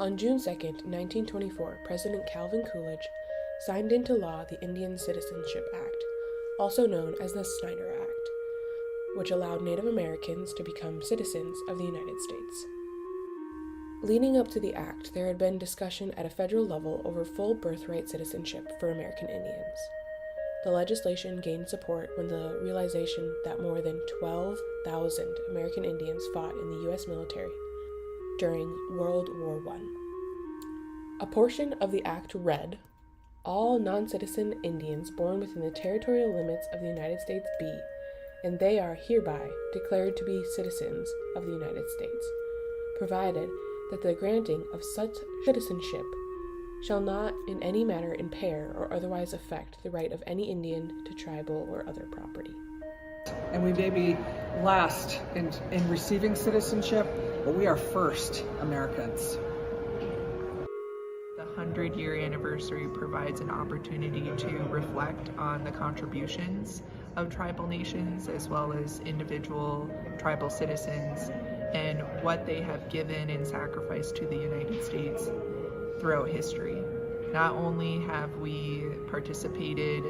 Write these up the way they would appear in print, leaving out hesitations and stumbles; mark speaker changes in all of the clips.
Speaker 1: On June 2, 1924, President Calvin Coolidge signed into law the Indian Citizenship Act, also known as the Snyder Act, which allowed Native Americans to become citizens of the United States. Leading up to the act, there had been discussion at a federal level over full birthright citizenship for American Indians. The legislation gained support when the realization that more than 12,000 American Indians fought in the U.S. military during World War I. A portion of the act read, "All non-citizen Indians born within the territorial limits of the United States be, and they are hereby declared to be citizens of the United States, provided that the granting of such citizenship shall not in any manner impair or otherwise affect the right of any Indian to tribal or other property."
Speaker 2: And we may be last in receiving citizenship, but we are first Americans.
Speaker 3: The 100-year anniversary provides an opportunity to reflect on the contributions of tribal nations as well as individual tribal citizens and what they have given and sacrificed to the United States throughout history. Not only have we participated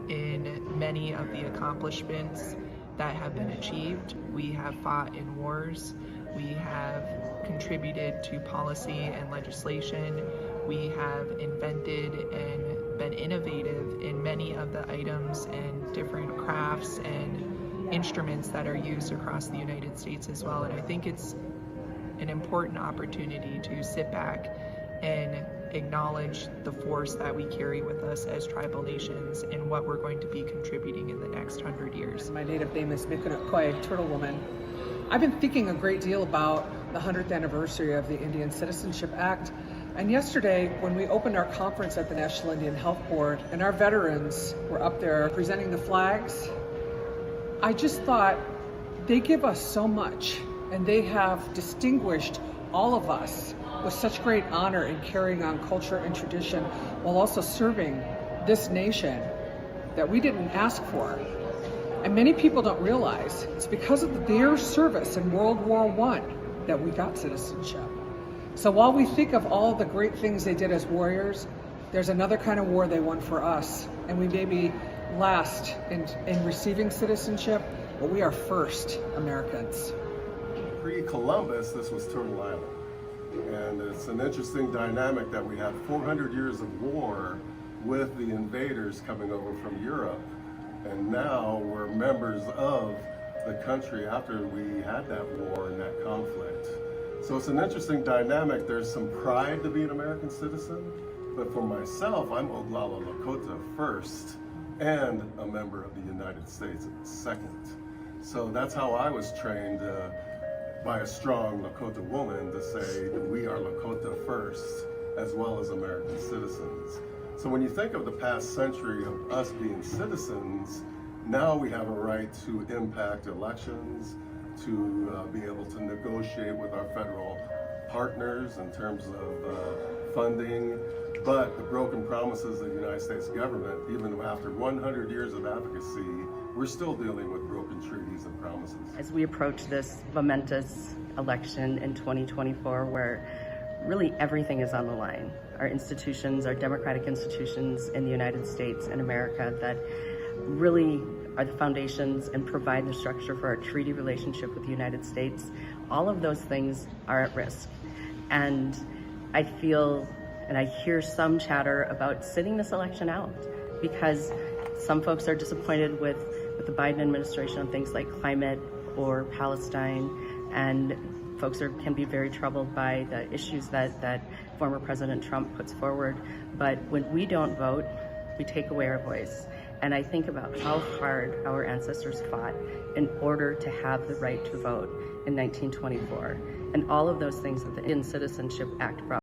Speaker 3: in many of the accomplishments that have been achieved, we have fought in wars, we have contributed to policy and legislation, we have invented and been innovative in many of the items and different crafts and instruments that are used across the United States as well. And I think it's an important opportunity to sit back and acknowledge the force that we carry with us as tribal nations and what we're going to be contributing in the next 100 years.
Speaker 2: My native name is Mikunukkwai, Turtle Woman. I've been thinking a great deal about the 100th anniversary of the Indian Citizenship Act. And yesterday, when we opened our conference at the National Indian Health Board and our veterans were up there presenting the flags, I just thought they give us so much and they have distinguished all of us with such great honor in carrying on culture and tradition while also serving this nation that we didn't ask for. And many people don't realize it's because of their service in World War I that we got citizenship. So while we think of all the great things they did as warriors, there's another kind of war they won for us. And we may be last in receiving citizenship, but we are first Americans.
Speaker 4: Pre-Columbus, this was Turtle Island. And it's an interesting dynamic that we had 400 years of war with the invaders coming over from Europe. And now we're members of the country after we had that war and that conflict. So it's an interesting dynamic. There's some pride to be an American citizen, but for myself, I'm Oglala Lakota first and a member of the United States second. So that's how I was trained by a strong Lakota woman to say that we are Lakota first as well as American citizens. So when you think of the past century of us being citizens, now we have a right to impact elections, to be able to negotiate with our federal partners in terms of funding, but the broken promises of the United States government, even after 100 years of advocacy, we're still dealing with broken treaties and promises.
Speaker 5: As we approach this momentous election in 2024, where really everything is on the line, our institutions, our democratic institutions in the United States and America that really are the foundations and provide the structure for our treaty relationship with the United States, all of those things are at risk. And I feel and I hear some chatter about sitting this election out because some folks are disappointed with the Biden administration on things like climate or Palestine, and folks can be very troubled by the issues that former President Trump puts forward. But when we don't vote, we take away our voice. And I think about how hard our ancestors fought in order to have the right to vote in 1924. And all of those things that the Indian Citizenship Act brought